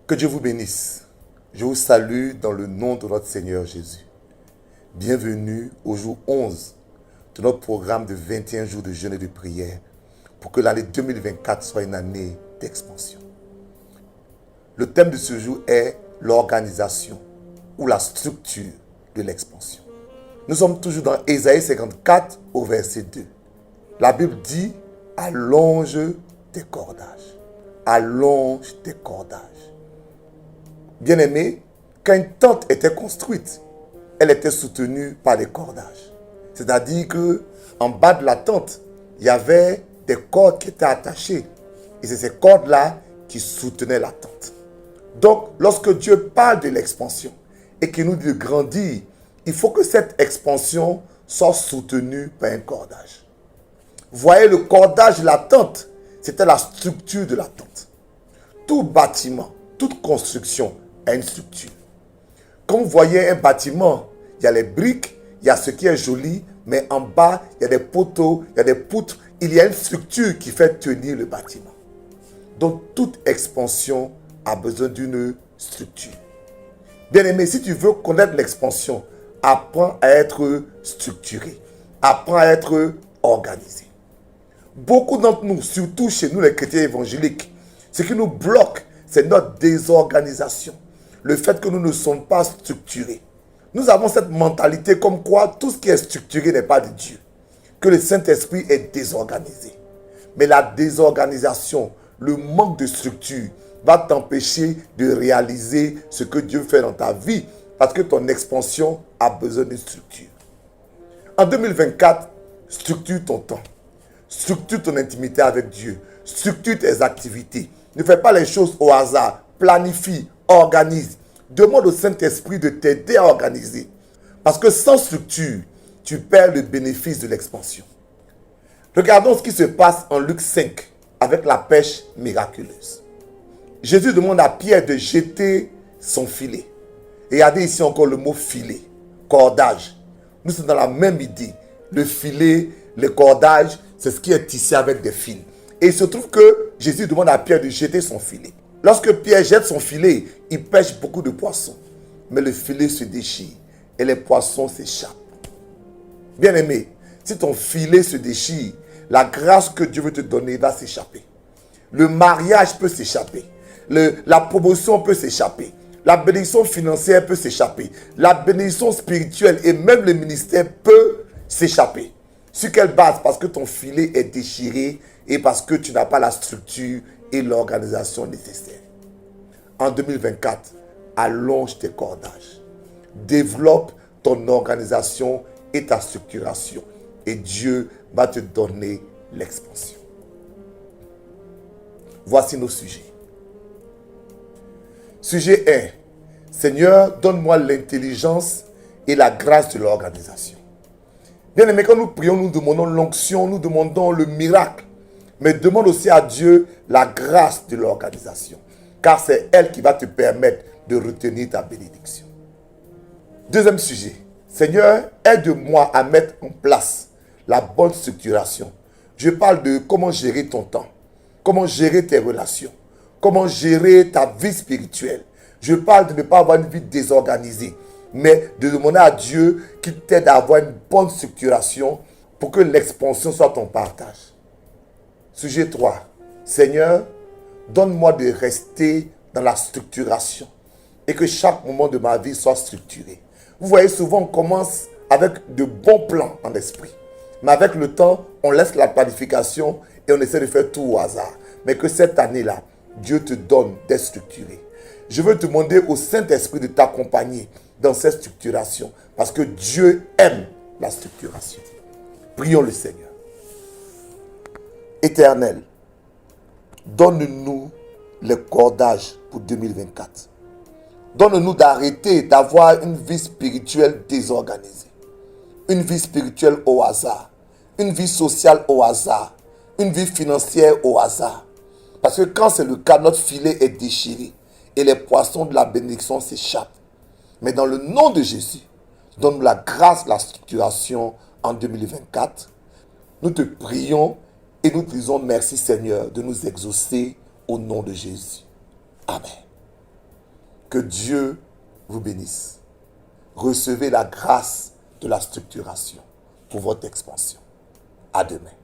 Que Dieu vous bénisse. Je vous salue dans le nom de notre Seigneur Jésus. Bienvenue au jour 11 de notre programme de 21 jours de jeûne et de prière pour que l'année 2024 soit une année d'expansion. Le thème de ce jour est l'organisation ou la structure de l'expansion. Nous sommes toujours dans Ésaïe 54 au verset 2. La Bible dit « Allonge tes cordages. Allonge tes cordages. » Bien-aimés, quand une tente était construite, elle était soutenue par des cordages. C'est-à-dire qu'en bas de la tente, il y avait des cordes qui étaient attachées. Et c'est ces cordes-là qui soutenaient la tente. Donc, lorsque Dieu parle de l'expansion et qu'il nous dit de grandir, il faut que cette expansion soit soutenue par un cordage. Voyez, le cordage de la tente, c'était la structure de la tente. Tout bâtiment, toute construction a une structure. Quand vous voyez un bâtiment, il y a les briques, il y a ce qui est joli, mais en bas, il y a des poteaux, il y a des poutres. Il y a une structure qui fait tenir le bâtiment. Donc, toute expansion a besoin d'une structure. Bien-aimé, si tu veux connaître l'expansion, apprends à être structuré. Apprends à être organisé. Beaucoup d'entre nous, surtout chez nous les chrétiens évangéliques, ce qui nous bloque, c'est notre désorganisation. Le fait que nous ne sommes pas structurés. Nous avons cette mentalité comme quoi tout ce qui est structuré n'est pas de Dieu. Que le Saint-Esprit est désorganisé. Mais la désorganisation, le manque de structure va t'empêcher de réaliser ce que Dieu fait dans ta vie parce que ton expansion a besoin d'une structure. En 2024, structure ton temps. Structure ton intimité avec Dieu. Structure tes activités. Ne fais pas les choses au hasard. Planifie, organise. Demande au Saint-Esprit de t'aider à organiser. Parce que sans structure, tu perds le bénéfice de l'expansion. Regardons ce qui se passe en Luc 5 avec la pêche miraculeuse. Jésus demande à Pierre de jeter son filet. Et regardez ici encore le mot filet, cordage. Nous sommes dans la même idée. Le filet, le cordage, c'est ce qui est tissé avec des fils. Et il se trouve que Jésus demande à Pierre de jeter son filet. Lorsque Pierre jette son filet, il pêche beaucoup de poissons. Mais le filet se déchire et les poissons s'échappent. Bien-aimé, si ton filet se déchire, la grâce que Dieu veut te donner va s'échapper. Le mariage peut s'échapper. La promotion peut s'échapper. La bénédiction financière peut s'échapper. La bénédiction spirituelle et même le ministère peut s'échapper. Sur quelle base? Parce que ton filet est déchiré et parce que tu n'as pas la structure et l'organisation nécessaire. En 2024, allonge tes cordages. Développe ton organisation et ta structuration. Et Dieu va te donner l'expansion. Voici nos sujets. Sujet 1. Seigneur, donne-moi l'intelligence et la grâce de l'organisation. Bien aimé, quand nous prions, nous demandons l'onction, nous demandons le miracle. Mais demande aussi à Dieu la grâce de l'organisation. Car c'est elle qui va te permettre de retenir ta bénédiction. Deuxième sujet. Seigneur, aide-moi à mettre en place la bonne structuration. Je parle de comment gérer ton temps. Comment gérer tes relations. Comment gérer ta vie spirituelle. Je parle de ne pas avoir une vie désorganisée. Mais de demander à Dieu qu'il t'aide à avoir une bonne structuration pour que l'expansion soit ton partage. Sujet 3. Seigneur, donne-moi de rester dans la structuration et que chaque moment de ma vie soit structuré. Vous voyez, souvent on commence avec de bons plans en esprit. Mais avec le temps, on laisse la planification et on essaie de faire tout au hasard. Mais que cette année-là, Dieu te donne d'être structuré. Je veux demander au Saint-Esprit de t'accompagner dans cette structuration parce que Dieu aime la structuration. Prions le Seigneur. Éternel, donne-nous les cordages pour 2024. Donne-nous d'arrêter d'avoir une vie spirituelle désorganisée. Une vie spirituelle au hasard. Une vie sociale au hasard. Une vie financière au hasard. Parce que quand c'est le cas, notre filet est déchiré et les poissons de la bénédiction s'échappent. Mais dans le nom de Jésus, donne-nous la grâce, la structuration en 2024. Nous te prions et nous te disons merci Seigneur de nous exaucer au nom de Jésus. Amen. Que Dieu vous bénisse. Recevez la grâce de la structuration pour votre expansion. À demain.